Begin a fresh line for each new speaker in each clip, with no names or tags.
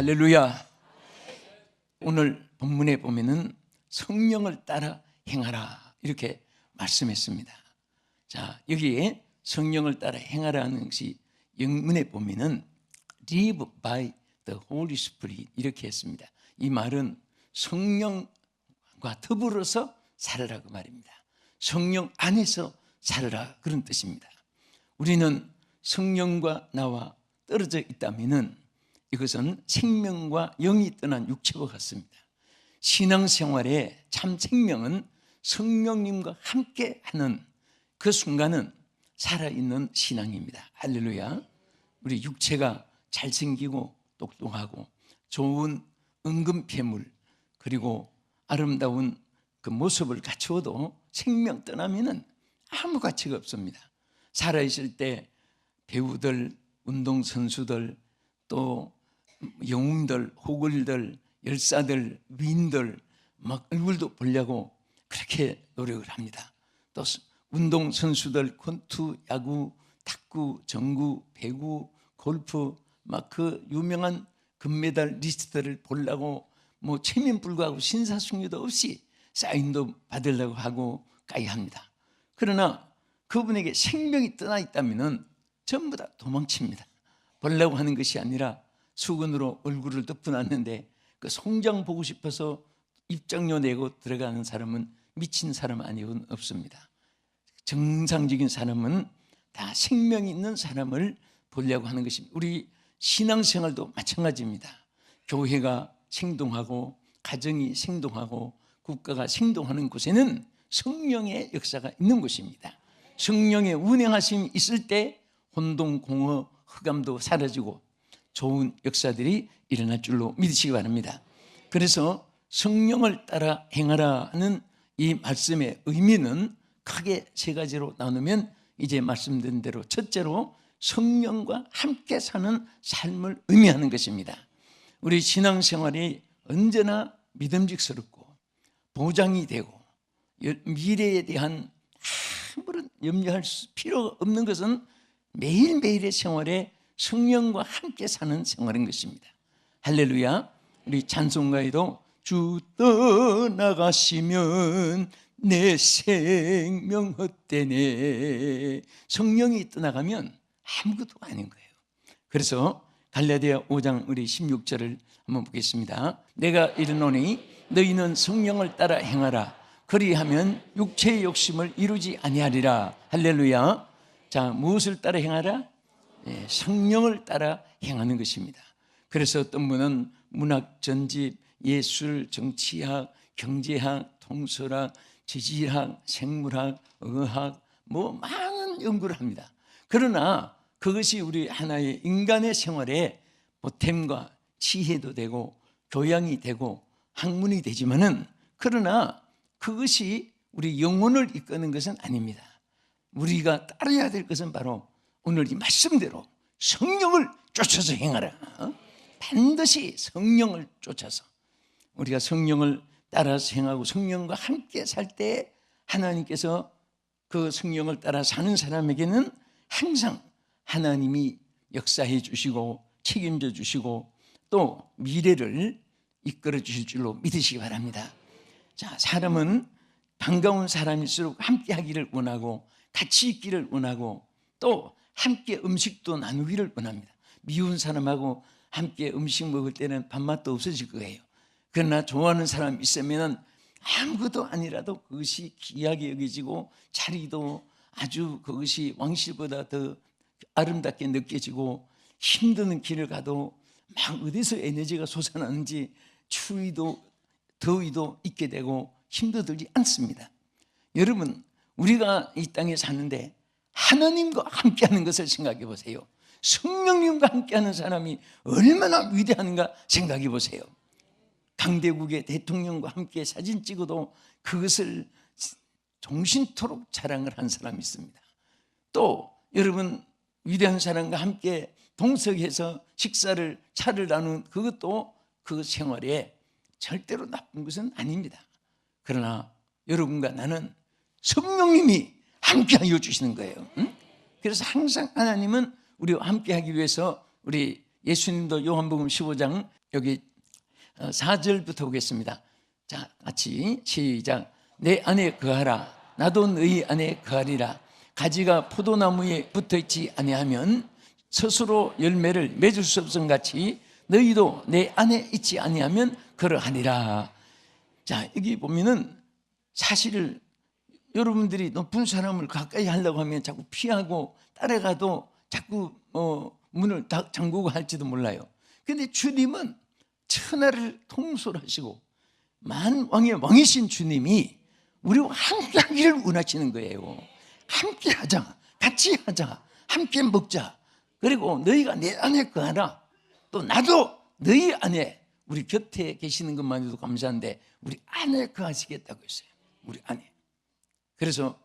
할렐루야. 오늘 본문에 보면은 성령을 따라 행하라 이렇게 말씀했습니다. 자, 여기에 성령을 따라 행하라는 것이 영문에 보면은 live by the Holy Spirit 이렇게 했습니다. 이 말은 성령과 더불어서 살으라 그 말입니다. 성령 안에서 살으라 그런 뜻입니다. 우리는 성령과 나와 떨어져 있다면은 이것은 생명과 영이 떠난 육체와 같습니다. 신앙생활의 참 생명은 성령님과 함께하는 그 순간은 살아있는 신앙입니다. 할렐루야. 우리 육체가 잘생기고 똑똑하고 좋은 은근폐물 그리고 아름다운 그 모습을 갖추어도 생명 떠나면은 아무 가치가 없습니다. 살아있을 때 배우들, 운동선수들, 또 영웅들, 호글들, 열사들, 위인들 막 얼굴도 보려고 그렇게 노력을 합니다. 또 운동선수들 권투, 야구, 탁구, 정구, 배구, 골프 막 그 유명한 금메달 리스트를 보려고 뭐 체면불구하고 신사숙녀도 없이 사인도 받으려고 하고 까이합니다. 그러나 그분에게 생명이 떠나 있다면 전부 다 도망칩니다. 보려고 하는 것이 아니라 수건으로 얼굴을 덮어놨는데 그 송장 보고 싶어서 입장료 내고 들어가는 사람은 미친 사람 아니고는 없습니다. 정상적인 사람은 다 생명이 있는 사람을 보려고 하는 것입니다. 우리 신앙생활도 마찬가지입니다. 교회가 생동하고 가정이 생동하고 국가가 생동하는 곳에는 성령의 역사가 있는 곳입니다. 성령의 운행하심이 있을 때 혼동공허 흑암도 사라지고 좋은 역사들이 일어날 줄로 믿으시기 바랍니다. 그래서 성령을 따라 행하라 하는 이 말씀의 의미는 크게 세 가지로 나누면 이제 말씀드린 대로 첫째로 성령과 함께 사는 삶을 의미하는 것입니다. 우리 신앙생활이 언제나 믿음직스럽고 보장이 되고 미래에 대한 아무런 염려할 필요 없는 것은 매일매일의 생활에 성령과 함께 사는 생활인 것입니다. 할렐루야. 우리 찬송가에도 주 떠나가시면 내 생명 헛되네. 성령이 떠나가면 아무것도 아닌 거예요. 그래서 갈라디아 5장 우리 16절을 한번 보겠습니다. 내가 이르노니 너희는 성령을 따라 행하라. 그리하면 육체의 욕심을 이루지 아니하리라. 할렐루야. 자, 무엇을 따라 행하라? 네, 성령을 따라 행하는 것입니다. 그래서 어떤 분은 문학 전집, 예술, 정치학, 경제학, 통솔학, 지질학, 생물학, 의학 뭐 많은 연구를 합니다. 그러나 그것이 우리 하나의 인간의 생활에 보탬과 지혜도 되고 교양이 되고 학문이 되지만은 그러나 그것이 우리 영혼을 이끄는 것은 아닙니다. 우리가 따라야 될 것은 바로 오늘 이 말씀대로 성령을 쫓아서 행하라. 반드시 성령을 쫓아서 우리가 성령을 따라서 행하고 성령과 함께 살 때 하나님께서 그 성령을 따라 사는 사람에게는 항상 하나님이 역사해 주시고 책임져 주시고 또 미래를 이끌어 주실 줄로 믿으시기 바랍니다. 자, 사람은 반가운 사람일수록 함께 하기를 원하고 같이 있기를 원하고 또 함께 음식도 나누기를 원합니다. 미운 사람하고 함께 음식 먹을 때는 밥맛도 없어질 거예요. 그러나 좋아하는 사람 있으면 아무것도 아니라도 그것이 귀하게 여겨지고 자리도 아주 그것이 왕실보다 더 아름답게 느껴지고 힘드는 길을 가도 막 어디서 에너지가 솟아나는지 추위도 더위도 있게 되고 힘들지 않습니다. 여러분, 우리가 이 땅에 사는데 하나님과 함께하는 것을 생각해 보세요. 성령님과 함께하는 사람이 얼마나 위대한가 생각해 보세요. 강대국의 대통령과 함께 사진 찍어도 그것을 종신토록 자랑을 한 사람이 있습니다. 또 여러분, 위대한 사람과 함께 동석해서 식사를 차를 나눈 그것도 그 생활에 절대로 나쁜 것은 아닙니다. 그러나 여러분과 나는 성령님이 함께하여 주시는 거예요. 그래서 항상 하나님은 우리와 함께하기 위해서 우리 예수님도 요한복음 15장 여기 4절부터 보겠습니다. 자, 같이 시작. 내 안에 거하라. 나도 너희 안에 거하리라. 가지가 포도나무에 붙어있지 아니하면 스스로 열매를 맺을 수 없음 같이 너희도 내 안에 있지 아니하면 그러하니라. 자, 여기 보면은 사실을 여러분들이 높은 사람을 가까이 하려고 하면 자꾸 피하고 따라가도 자꾸 문을 잠그고 할지도 몰라요. 근데 주님은 천하를 통솔하시고 만왕의 왕이신 주님이 우리와 함께 하기를 원하시는 거예요. 함께 하자, 같이 하자, 함께 먹자. 그리고 너희가 내 안에 거하라. 또 나도 너희 안에, 우리 곁에 계시는 것만으로도 감사한데 우리 안에 거하시겠다고 했어요. 우리 안에. 그래서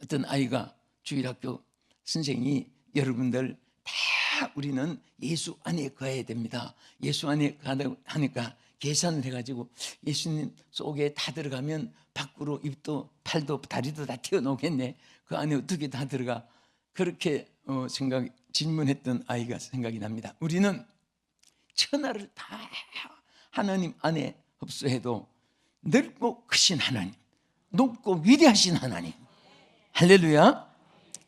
어떤 아이가 주일학교 선생이 여러분들 다 우리는 예수 안에 거해야 됩니다. 예수 안에 하니까 계산을 해가지고 예수님 속에 다 들어가면 밖으로 입도 팔도 다리도 다 튀어나오겠네. 그 안에 어떻게 다 들어가? 그렇게 질문했던 아이가 생각이 납니다. 우리는 천하를 다 하나님 안에 흡수해도 넓고 크신 하나님, 높고 위대하신 하나님, 할렐루야.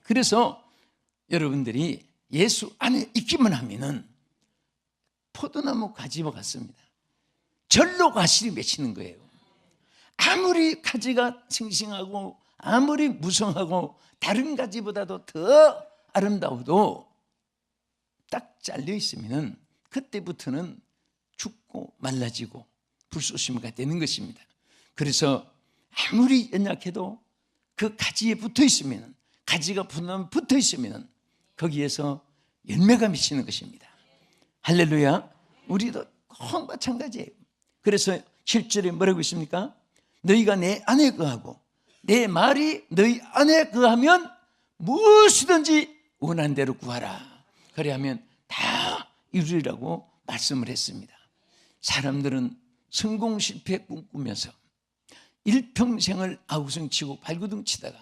그래서 여러분들이 예수 안에 있기만 하면은 포도나무 가지와 같습니다. 절로 가시리 맺히는 거예요. 아무리 가지가 싱싱하고 아무리 무성하고 다른 가지보다도 더 아름다워도 딱 잘려 있으면은 그때부터는 죽고 말라지고 불쏘시미가 되는 것입니다. 그래서 아무리 연약해도 그 가지에 붙어 있으면, 가지가 붙어 있으면 거기에서 열매가 맺히는 것입니다. 할렐루야. 우리도 꼭 마찬가지예요. 그래서 7절에 뭐라고 있습니까? 너희가 내 안에 거하고 내 말이 너희 안에 거하면 무엇이든지 원하는 대로 구하라. 그래 하면 다 이루리라고 말씀을 했습니다. 사람들은 성공 실패 꿈꾸면서 일평생을 아우성치고 발구둥 치다가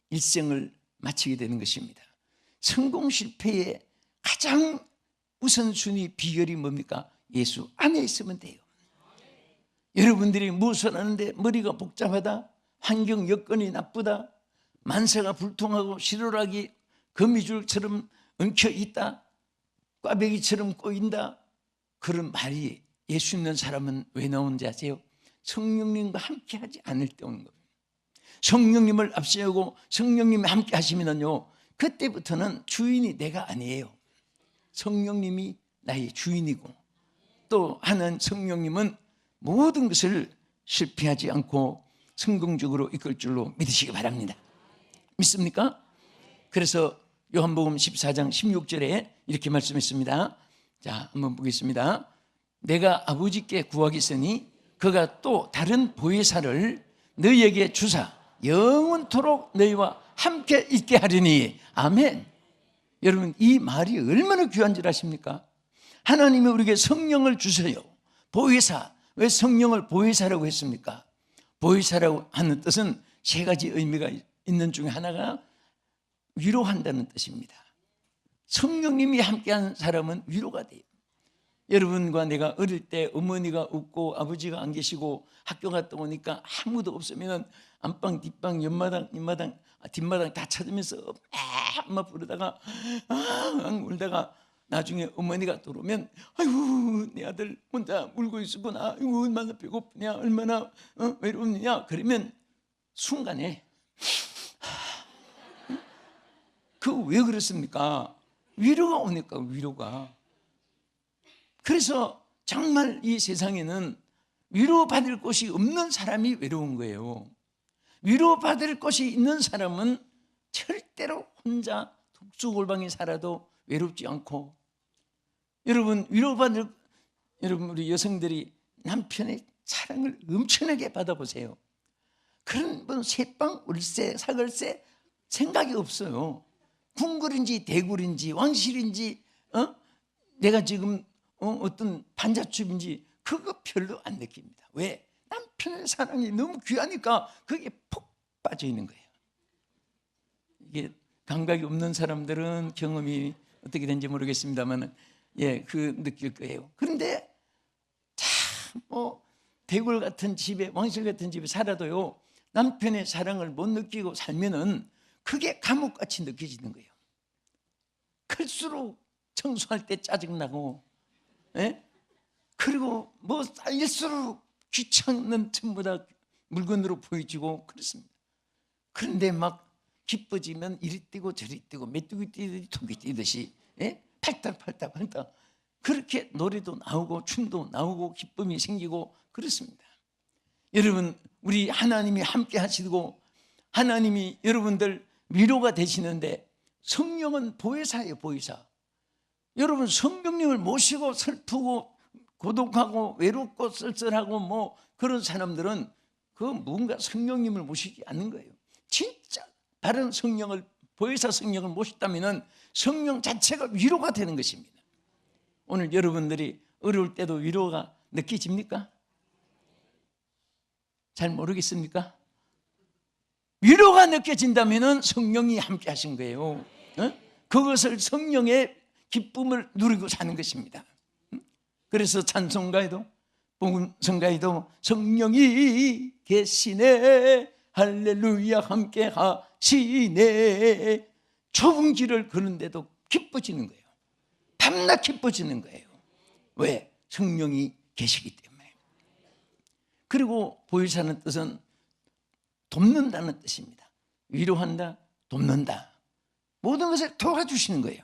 일생을 마치게 되는 것입니다. 성공 실패의 가장 우선순위 비결이 뭡니까? 예수 안에 있으면 돼요. 여러분들이 무엇을 하는데 머리가 복잡하다, 환경 여건이 나쁘다, 만사가 불통하고 시로락이 거미줄처럼 엉켜 있다, 꽈배기처럼 꼬인다, 그런 말이 예수 있는 사람은 왜 나오는지 아세요? 성령님과 함께 하지 않을 때 오는 겁니다. 성령님을 앞세우고 성령님이 함께 하시면요, 그때부터는 주인이 내가 아니에요. 성령님이 나의 주인이고, 또 하는 성령님은 모든 것을 실패하지 않고 성공적으로 이끌 줄로 믿으시기 바랍니다. 믿습니까? 그래서 요한복음 14장 16절에 이렇게 말씀했습니다. 자, 한번 보겠습니다. 내가 아버지께 구하겠으니 그가 또 다른 보혜사를 너희에게 주사 영원토록 너희와 함께 있게 하리니. 아멘. 여러분, 이 말이 얼마나 귀한 줄 아십니까? 하나님이 우리에게 성령을 주세요. 보혜사. 왜 성령을 보혜사라고 했습니까? 보혜사라고 하는 뜻은 세 가지 의미가 있는 중에 하나가 위로한다는 뜻입니다. 성령님이 함께하는 사람은 위로가 돼요. 여러분과 내가 어릴 때 어머니가 없고 아버지가 안 계시고 학교 갔다 오니까 아무도 없으면 안방, 뒷방, 옆마당, 뒷마당 다 찾으면서 엄마 부르다가 울다가 나중에 어머니가 들어오면 아이고 내 아들 혼자 울고 있었구나, 아이고 얼마나 배고프냐, 얼마나 외롭느냐, 그러면 순간에 그 왜 그렇습니까? 위로가 오니까. 위로가. 그래서 정말 이 세상에는 위로받을 곳이 없는 사람이 외로운 거예요. 위로받을 곳이 있는 사람은 절대로 혼자 독수골방에 살아도 외롭지 않고, 여러분 여러분 우리 여성들이 남편의 사랑을 엄청나게 받아보세요. 그런 분 새빵, 울새, 사글새 생각이 없어요. 궁궐인지 대굴인지 왕실인지 내가 지금 어떤 반자춤인지 그거 별로 안 느낍니다. 왜? 남편의 사랑이 너무 귀하니까 그게 푹 빠져 있는 거예요. 이게 감각이 없는 사람들은 경험이 어떻게 되는지 모르겠습니다만 느낄 거예요. 그런데 참 대골 같은 집에, 왕실 같은 집에 살아도요, 남편의 사랑을 못 느끼고 살면은 그게 감옥같이 느껴지는 거예요. 클수록 청소할 때 짜증나고, 그리고 쌓일수록 귀찮는 전부 다 물건으로 보여지고 그렇습니다. 그런데 막 기뻐지면 이리 뛰고 저리 뛰고 메뚜기 뛰듯이 토끼 뛰듯이 팔딱팔딱 그렇게 노래도 나오고 춤도 나오고 기쁨이 생기고 그렇습니다. 여러분, 우리 하나님이 함께 하시고 하나님이 여러분들 위로가 되시는데 성령은 보혜사예요. 보혜사. 여러분, 성령님을 모시고 슬프고 고독하고 외롭고 쓸쓸하고 그런 사람들은 뭔가 성령님을 모시지 않는 거예요. 진짜 다른 성령을, 보혜사 성령을 모셨다면 성령 자체가 위로가 되는 것입니다. 오늘 여러분들이 어려울 때도 위로가 느껴집니까? 잘 모르겠습니까? 위로가 느껴진다면 성령이 함께 하신 거예요. 그것을 성령의 기쁨을 누리고 사는 것입니다. 그래서 찬송가에도 복음성가에도 성령이 계시네 할렐루야 함께 하시네, 좁은 길을 걷는데도 기뻐지는 거예요. 밤낮 기뻐지는 거예요. 왜? 성령이 계시기 때문에. 그리고 보혜사는 뜻은 돕는다는 뜻입니다. 위로한다, 돕는다, 모든 것을 도와주시는 거예요.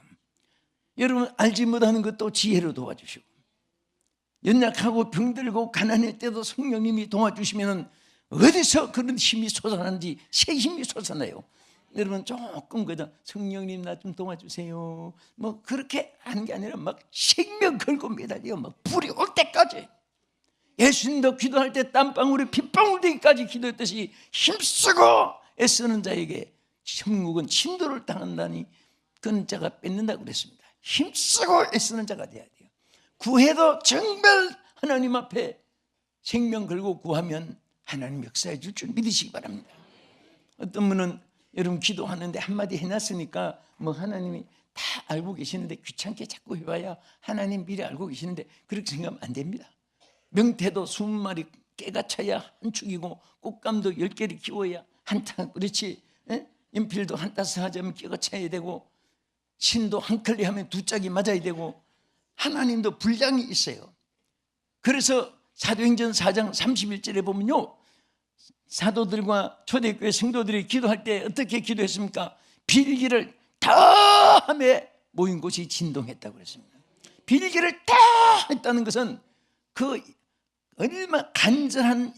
여러분, 알지 못하는 것도 지혜로 도와주시고, 연약하고 병들고 가난할 때도 성령님이 도와주시면 어디서 그런 힘이 솟아나는지 새 힘이 솟아나요. 여러분, 조금 그다 성령님 나 좀 도와주세요 그렇게 하는 게 아니라 막 생명 걸고 매달려 막 불이 올 때까지, 예수님도 기도할 때 땀방울이 핏방울 되기까지 기도했듯이 힘쓰고 애쓰는 자에게 천국은 침도를 당한다니 그런 자가 뺏는다고 그랬습니다. 힘쓰고 애쓰는 자가 돼야 돼요. 구해도 정말 하나님 앞에 생명 걸고 구하면 하나님 역사해 줄 줄 믿으시기 바랍니다. 어떤 분은 여러분 기도하는데 한마디 해놨으니까 하나님이 다 알고 계시는데 귀찮게 자꾸 해봐야 하나님 미리 알고 계시는데 그렇게 생각하면 안 됩니다. 명태도 20마리 깨가 차야 한 축이고 꽃감도 10개를 키워야 한 탕, 그렇지? 연필도 한 따스 하자면 깨가 차야 되고 신도 한 클리 하면 2짝이 맞아야 되고 하나님도 분량이 있어요. 그래서 사도행전 4장 31절에 보면요, 사도들과 초대교회 성도들이 기도할 때 어떻게 기도했습니까? 빌기를 다함에 모인 곳이 진동했다고 그랬습니다. 빌기를 다 했다는 것은 그 얼마나 간절한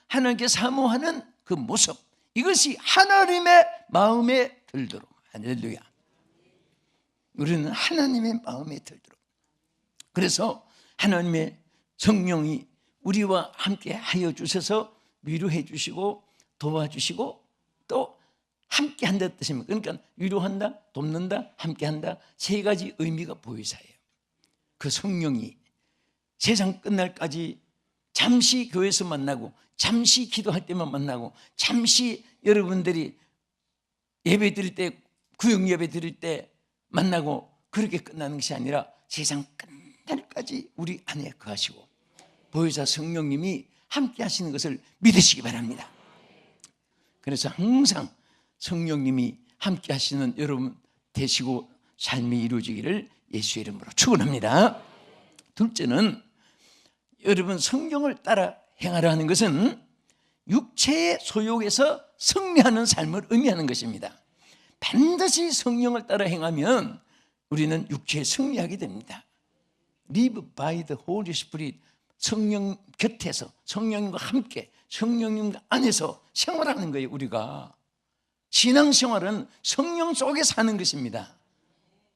하나님께 사모하는 그 모습, 이것이 하나님의 마음에 들도록. 할렐루야. 우리는 하나님의 마음에 들도록. 그래서 하나님의 성령이 우리와 함께 하여 주셔서 위로해 주시고 도와주시고 또 함께 한다 뜻입니다. 그러니까 위로한다, 돕는다, 함께 한다, 세 가지 의미가 보혜사예요. 그 성령이 세상 끝날까지 잠시 교회에서 만나고 잠시 기도할 때만 만나고 잠시 여러분들이 예배 드릴 때, 구역 예배 드릴 때 만나고 그렇게 끝나는 것이 아니라 세상 끝날까지 우리 안에 거하시고 보혜사 성령님이 함께 하시는 것을 믿으시기 바랍니다. 그래서 항상 성령님이 함께 하시는 여러분 되시고 삶이 이루어지기를 예수의 이름으로 축원합니다. 둘째는 여러분, 성경을 따라 행하라 하는 것은 육체의 소욕에서 승리하는 삶을 의미하는 것입니다. 반드시 성령을 따라 행하면 우리는 육체에 승리하게 됩니다. Live by the Holy Spirit. 성령 곁에서 성령님과 함께 성령님 안에서 생활하는 거예요. 우리가 신앙생활은 성령 속에 사는 것입니다.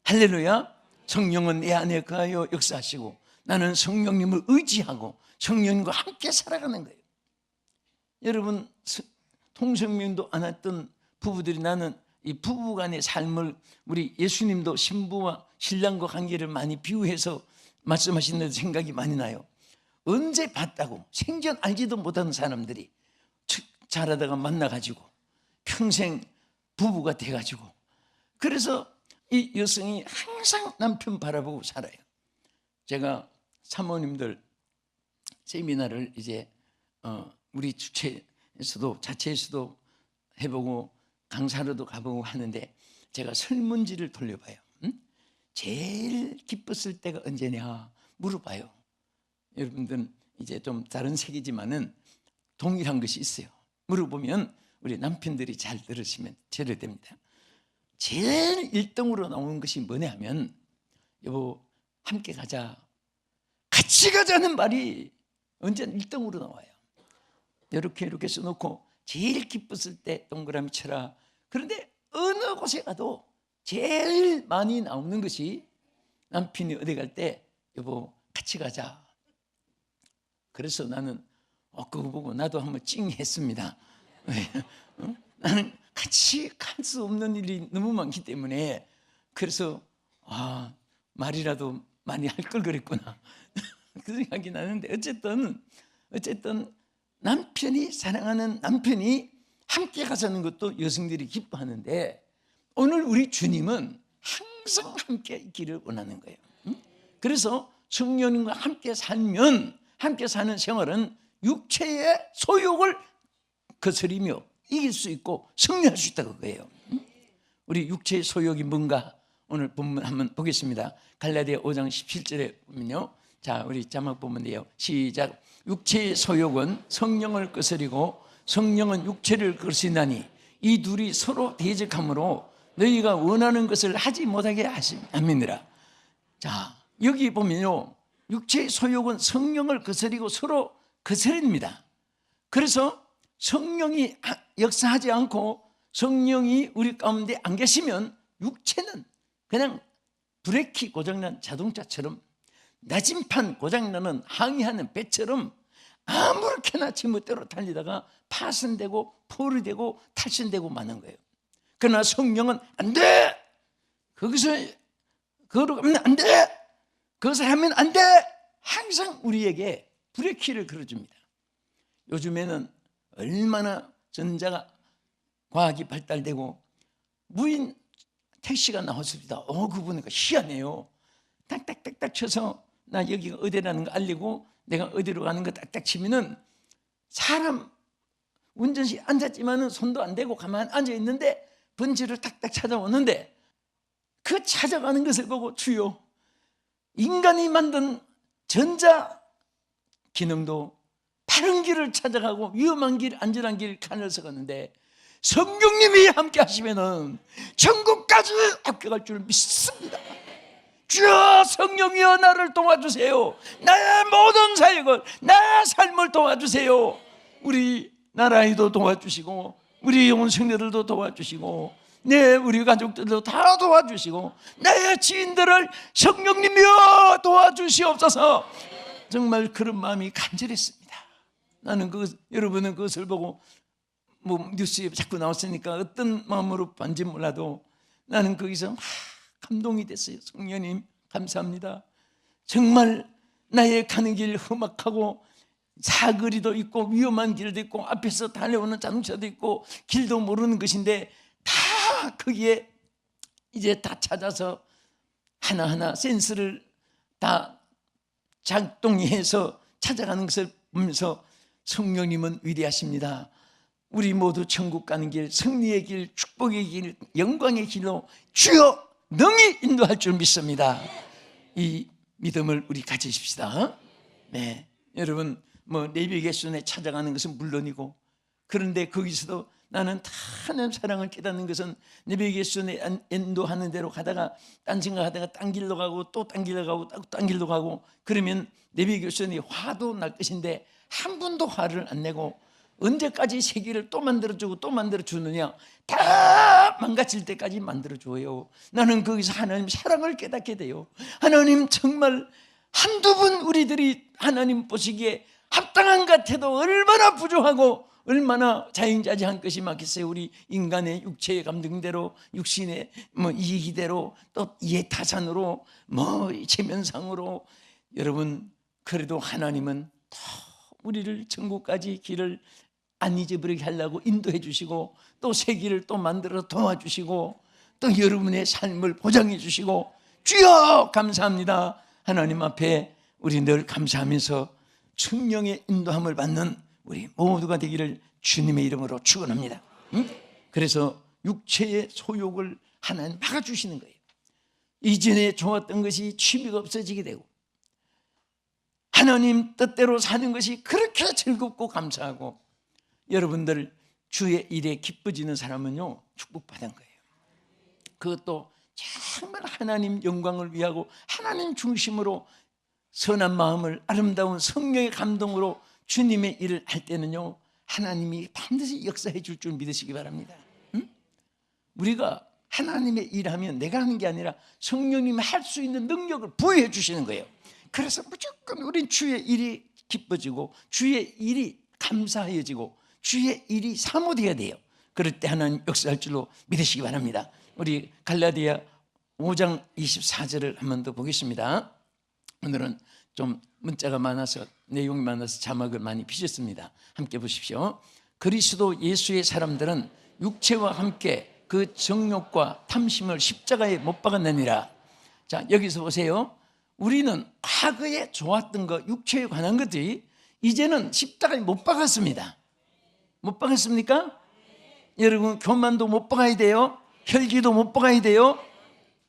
할렐루야. 성령은 내 안에 거하여 역사하시고 나는 성령님을 의지하고 성령님과 함께 살아가는 거예요. 여러분, 통성명도 안 했던 부부들이, 나는 이 부부간의 삶을 우리 예수님도 신부와 신랑과 관계를 많이 비유해서 말씀하시는 생각이 많이 나요. 언제 봤다고 생전 알지도 못하는 사람들이 잘하다가 만나가지고 평생 부부가 돼가지고, 그래서 이 여성이 항상 남편 바라보고 살아요. 제가 사모님들 세미나를 이제 우리 주체에서도 자체에서도 해보고 강사로도 가보고 하는데 제가 설문지를 돌려봐요. 제일 기뻤을 때가 언제냐 물어봐요. 여러분들은 이제 좀 다른 세계지만은 동일한 것이 있어요. 물어보면 우리 남편들이 잘 들으시면 제대됩니다. 제일 1등으로 나오는 것이 뭐냐 하면 여보 함께 가자, 같이 가자는 말이 언제나 1등으로 나와요. 이렇게 써놓고 제일 기뻤을 때 동그라미 쳐라. 그런데 어느 곳에 가도 제일 많이 나오는 것이 남편이 어디 갈 때 여보 같이 가자. 그래서 나는 그거 보고 나도 한번 찡했습니다. 나는 같이 갈 수 없는 일이 너무 많기 때문에 그래서 말이라도 많이 할 걸 그랬구나 그 생각이 나는데 어쨌든 남편이 사랑하는 남편이 함께 가자는 것도 여성들이 기뻐하는데 오늘 우리 주님은 항상 함께 있기를 원하는 거예요. 그래서 성령님과 함께 살면 함께 사는 생활은 육체의 소욕을 거스리며 이길 수 있고 승리할 수 있다고 그래요. 우리 육체의 소욕이 뭔가 오늘 본문 한번 보겠습니다. 갈라디아 5장 17절에 보면요. 자, 우리 자막 보면 돼요. 시작. 육체의 소욕은 성령을 거스리고 성령은 육체를 거스리나니 이 둘이 서로 대적하므로 너희가 원하는 것을 하지 못하게 하심이니라. 자, 여기 보면요. 육체의 소욕은 성령을 거스리고 서로 거스립니다. 그래서 성령이 역사하지 않고 성령이 우리 가운데 안 계시면 육체는 그냥 브레이크 고장난 자동차처럼 나진판 고장나는 항해하는 배처럼 아무렇게나 지멋대로 달리다가 파손되고 포르되고 탈선되고 마는 거예요. 그러나 성령은 안 돼! 거기서 걸어가면 안 돼! 그것을 하면 안 돼! 항상 우리에게 브레이크를 걸어줍니다. 요즘에는 얼마나 전자가 과학이 발달되고 무인 택시가 나왔습니다. 그거 보니까 희한해요. 딱딱딱딱 쳐서 나 여기가 어디라는 거 알리고 내가 어디로 가는 거 딱딱 치면은 사람 운전실에 앉았지만은 손도 안 대고 가만히 앉아 있는데 번지를 딱딱 찾아오는데 그 찾아가는 것을 보고 주여 인간이 만든 전자 기능도 바른 길을 찾아가고 위험한 길, 안전한 길 가늘서 가는데 성령님이 함께 하시면은 천국까지 함께 갈 줄 믿습니다. 주여 성령이여 나를 도와주세요. 나의 모든 사역을 나의 삶을 도와주세요. 우리 나라에도 도와주시고 우리 온 성도들도 도와주시고 우리 가족들도 다 도와주시고 나의 지인들을 성령님이여 도와주시옵소서. 정말 그런 마음이 간절했습니다. 나는 여러분은 그것을 보고 뉴스에 자꾸 나왔으니까 어떤 마음으로 봤는지 몰라도 나는 거기서 막 감동이 됐어요. 성령님 감사합니다. 정말 나의 가는 길 험악하고 사거리도 있고 위험한 길도 있고 앞에서 달려오는 자동차도 있고 길도 모르는 것인데 다 거기에 이제 다 찾아서 하나하나 센스를 다 작동해서 찾아가는 것을 보면서 성령님은 위대하십니다. 우리 모두 천국 가는 길, 승리의 길, 축복의 길, 영광의 길로 주여 능히 인도할 줄 믿습니다. 이 믿음을 우리 가지십시다. 네, 여러분 내비게이션에 찾아가는 것은 물론이고 그런데 거기서도 나는 다 하나님 사랑을 깨닫는 것은 내비게이션에 인도하는 대로 가다가 딴 생각하다가 딴 길로 가고 또 딴 길로 가고 또 딴 길로 가고 그러면 내비게이션이 화도 날 것인데 한 분도 화를 안 내고 언제까지 세계를 또 만들어주고 또 만들어주느냐. 다 망가질 때까지 만들어줘요. 나는 거기서 하나님 사랑을 깨닫게 돼요. 하나님 정말 한두 분 우리들이 하나님 보시기에 합당한 것 같아도 얼마나 부족하고 얼마나 자연자재한 것이 많겠어요. 우리 인간의 육체의 감정대로 육신의 이기대로 또 이해타산으로 체면상으로 여러분 그래도 하나님은 더 우리를 천국까지 길을 안 잊어버리게 하려고 인도해 주시고 또 새 길을 또 만들어 도와주시고 또 여러분의 삶을 보장해 주시고 주여 감사합니다. 하나님 앞에 우리 늘 감사하면서 성령의 인도함을 받는 우리 모두가 되기를 주님의 이름으로 축원합니다. 그래서 육체의 소욕을 하나님 막아주시는 거예요. 이전에 좋았던 것이 취미가 없어지게 되고 하나님 뜻대로 사는 것이 그렇게 즐겁고 감사하고 여러분들 주의 일에 기뻐지는 사람은요 축복받은 거예요. 그것도 정말 하나님 영광을 위하고 하나님 중심으로 선한 마음을 아름다운 성령의 감동으로 주님의 일을 할 때는요 하나님이 반드시 역사해 줄 줄 믿으시기 바랍니다. 우리가 하나님의 일하면 내가 하는 게 아니라 성령님이 할 수 있는 능력을 부여해 주시는 거예요. 그래서 무조건 우린 주의 일이 기뻐지고 주의 일이 감사해지고 주의 일이 사모되어야 돼요. 그럴 때 하나님 역사할 줄로 믿으시기 바랍니다. 우리 갈라디아 5장 24절을 한 번 더 보겠습니다. 오늘은 좀 문자가 많아서 내용이 많아서 자막을 많이 피셨습니다. 함께 보십시오. 그리스도 예수의 사람들은 육체와 함께 그 정욕과 탐심을 십자가에 못 박았느니라. 자, 여기서 보세요. 우리는 과거에 좋았던 것, 육체에 관한 것들이 이제는 십자가에 못 박았습니다. 못 박았습니까? 여러분, 교만도 못 박아야 돼요. 혈기도 못 박아야 돼요.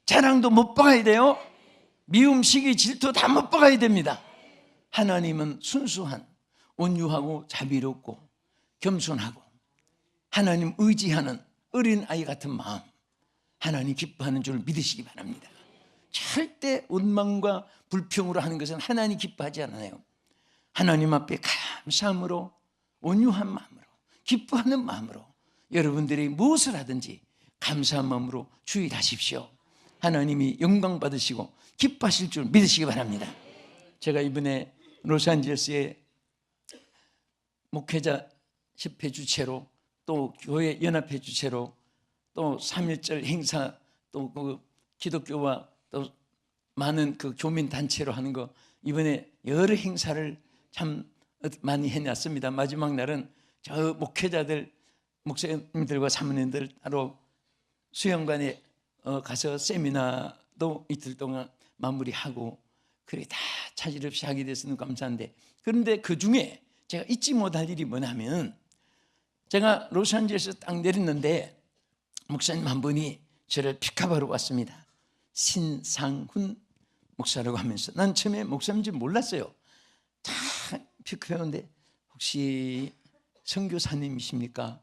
자랑도 못 박아야 돼요. 미움, 시기, 질투 다 못 박아야 됩니다. 하나님은 순수한, 온유하고 자비롭고 겸손하고 하나님 의지하는 어린아이 같은 마음, 하나님 기뻐하는 줄 믿으시기 바랍니다. 절대 원망과 불평으로 하는 것은 하나님 기뻐하지 않아요. 하나님 앞에 감사함으로 온유한 마음으로 기뻐하는 마음으로 여러분들이 무엇을 하든지 감사한 마음으로 주의하십시오. 하나님이 영광 받으시고 기뻐하실 줄 믿으시기 바랍니다. 제가 이번에 로스앤젤레스에 목회자 협회 주최로 또 교회 연합회 주최로 또 3.1절 행사 또 그 기독교와 또 많은 그 교민 단체로 하는 거 이번에 여러 행사를 참 많이 해놨습니다. 마지막 날은 저 목회자들 목사님들과 사모님들 따로 수영관에 가서 세미나도 이틀 동안 마무리하고 그래 다 차질 없이 하게 돼서는 감사한데 그런데 그 중에 제가 잊지 못할 일이 뭐냐면 제가 로스앤젤레스에 딱 내렸는데 목사님 한 분이 저를 픽업하러 왔습니다. 신상훈 목사라고 하면서 난 처음에 목사님인지 몰랐어요. 다 픽업해오는데 혹시 선교사님이십니까?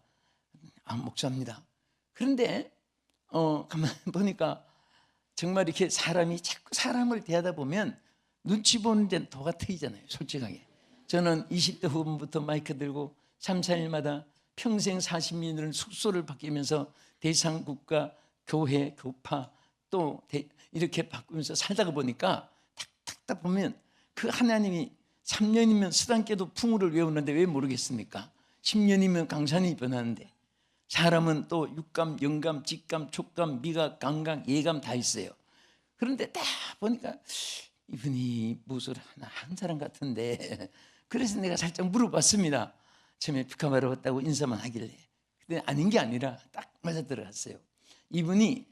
아, 목사입니다. 그런데 가만히 보니까 정말 이렇게 사람이 자꾸 사람을 대하다 보면 눈치 보는 데는 도가 트이잖아요. 솔직하게 저는 20대 후반부터 마이크 들고 3, 4일마다 평생 40년을 숙소를 바뀌면서 대상국가, 교회, 교파 또 이렇게 바꾸면서 살다가 보니까 탁탁 보면 그 하나님이 3년이면 스단께도 풍우를 외우는데 왜 모르겠습니까? 10년이면 강산이 변하는데 사람은 또 육감, 영감, 직감, 촉감, 미각, 감각, 예감 다 있어요. 그런데 딱 보니까 이분이 무엇을 하나 한 사람 같은데 그래서 내가 살짝 물어봤습니다. 처음에 피카마로 왔다고 인사만 하길래 근데 아닌 게 아니라 딱 맞아 들어갔어요. 이분이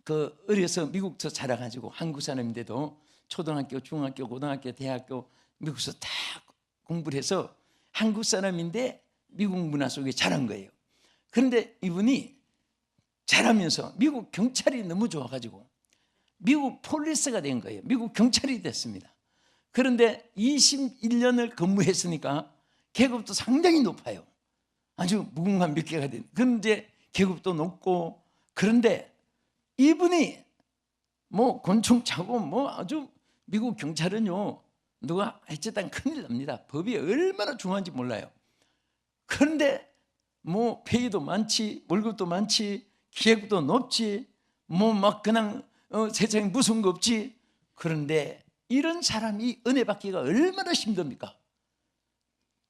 그 어려서 미국서 자라가지고 한국 사람인데도 초등학교, 중학교, 고등학교, 대학교 미국서 다 공부를 해서 한국 사람인데 미국 문화 속에 자란 거예요. 그런데 이분이 자라면서 미국 경찰이 너무 좋아가지고 미국 폴리스가 된 거예요. 미국 경찰이 됐습니다. 그런데 21년을 근무했으니까 계급도 상당히 높아요. 아주 무궁한 몇 개가 된. 그런데 계급도 높고 그런데 이분이 뭐 곤충 차고 뭐 아주 미국 경찰은요 누가 해쳤다면 큰일 납니다. 법이 얼마나 중요한지 몰라요. 그런데 뭐 페이도 많지 월급도 많지 계급도 높지 뭐 막 그냥 세상에 무서운 거 없지. 그런데 이런 사람이 은혜 받기가 얼마나 힘듭니까?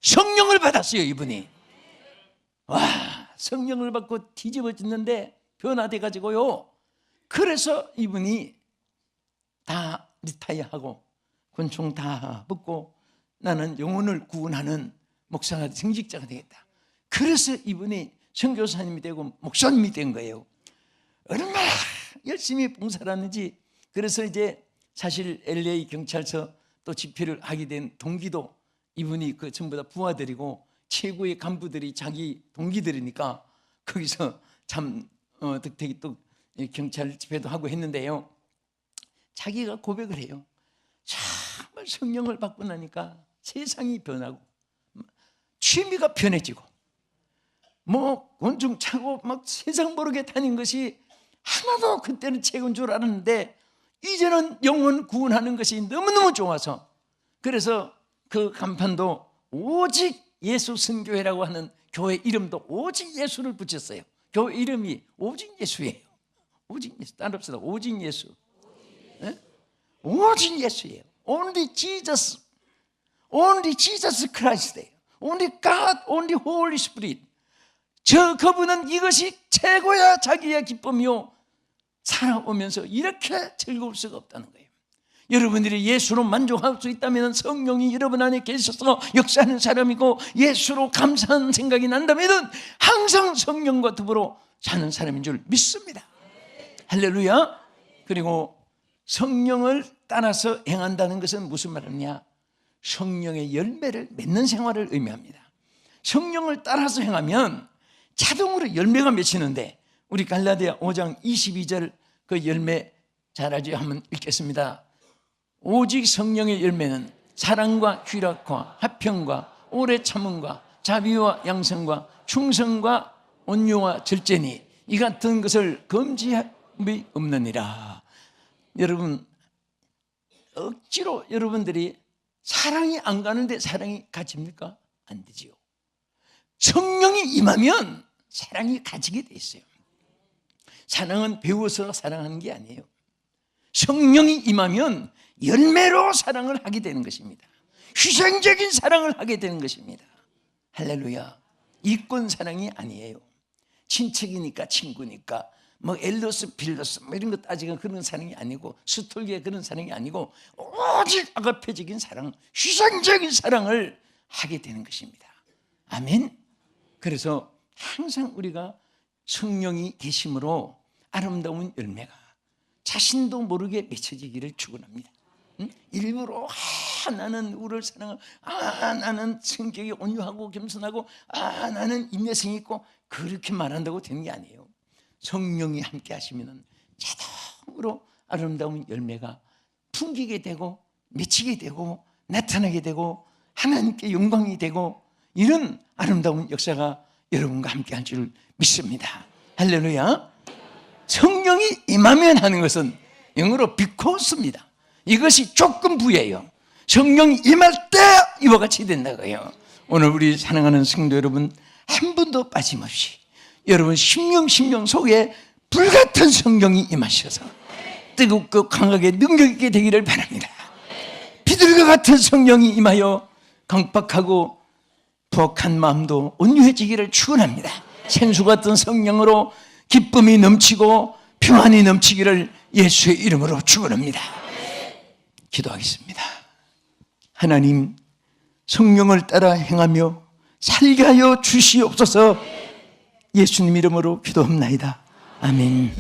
성령을 받았어요. 이분이 와 성령을 받고 뒤집어졌는데 변화돼 가지고요. 그래서 이분이 다 리타이어하고 권총 다 벗고 나는 영혼을 구원하는 목사가 정직자가 되겠다. 그래서 이분이 선교사님이 되고 목사님이 된 거예요. 얼마나 열심히 봉사를 하는지. 그래서 이제 사실 LA 경찰서 또 집회를 하게 된 동기도 이분이 그 전부 다 부하들이고 최고의 간부들이 자기 동기들이니까 거기서 참 덕택이 또 경찰 집회도 하고 했는데요. 자기가 고백을 해요. 정말 성령을 받고 나니까 세상이 변하고 취미가 변해지고 뭐 곤충 차고 막 세상 모르게 다닌 것이 하나도 그때는 최고인 줄 알았는데 이제는 영혼 구원하는 것이 너무너무 좋아서 그래서 그 간판도 오직 예수 선교회라고 하는 교회 이름도 오직 예수를 붙였어요. 교회 이름이 오직 예수예요. 오직 예수. 따라합시다. 오직 예수. 네? 오직 예수예요. Only Jesus. Only Jesus Christ예요. Only God, only Holy Spirit. 저 그분은 이것이 최고야 자기의 기쁨이요. 살아오면서 이렇게 즐거울 수가 없다는 거예요. 여러분들이 예수로 만족할 수 있다면 성령이 여러분 안에 계셔서 역사하는 사람이고 예수로 감사하는 생각이 난다면 항상 성령과 더불어 사는 사람인 줄 믿습니다. 할렐루야. 그리고 성령을 따라서 행한다는 것은 무슨 말이냐? 성령의 열매를 맺는 생활을 의미합니다. 성령을 따라서 행하면 자동으로 열매가 맺히는데 우리 갈라디아 5장 22절 그 열매 잘 알죠? 한번 읽겠습니다. 오직 성령의 열매는 사랑과 희락과 화평과 오래 참음과 자비와 양성과 충성과 온유와 절제니 이 같은 것을 금지함이 없느니라. 여러분 억지로 여러분들이 사랑이 안 가는데 사랑이 가집니까? 안 되지요. 성령이 임하면 사랑이 가지게 돼 있어요. 사랑은 배워서 사랑하는 게 아니에요. 성령이 임하면 열매로 사랑을 하게 되는 것입니다. 희생적인 사랑을 하게 되는 것입니다. 할렐루야. 이권 사랑이 아니에요. 친척이니까 친구니까 뭐 엘로스 빌로스 뭐 이런 거 따지고 그런 사랑이 아니고 스톨기의 그런 사랑이 아니고 오직 아가페적인 사랑, 희생적인 사랑을 하게 되는 것입니다. 아멘. 그래서 항상 우리가 성령이 계심으로 아름다운 열매가 자신도 모르게 맺혀지기를 축원합니다. 일부러 나는 우를 사랑하고 나는 성격이 온유하고 겸손하고 나는 인내성이 있고 그렇게 말한다고 되는 게 아니에요. 성령이 함께 하시면 자동으로 아름다운 열매가 풍기게 되고 맺히게 되고 나타나게 되고 하나님께 영광이 되고 이런 아름다운 역사가 여러분과 함께 할 줄 믿습니다. 할렐루야. 성령이 임하면 하는 것은 영어로 비코스입니다. 이것이 조건부예요. 성령이 임할 때 이와 같이 된다고요. 오늘 우리 사랑하는 성도 여러분 한 분도 빠짐없이 여러분 심령 속에 불같은 성령이 임하셔서 뜨겁고 강하게 능력 있게 되기를 바랍니다. 비둘기 같은 성령이 임하여 강박하고 부엌한 마음도 온유해지기를 축원합니다. 생수 같은 성령으로 기쁨이 넘치고 평안이 넘치기를 예수의 이름으로 축원합니다. 기도하겠습니다. 하나님, 성령을 따라 행하며 살게 하여 주시옵소서. 예수님 이름으로 기도합나이다. 아멘.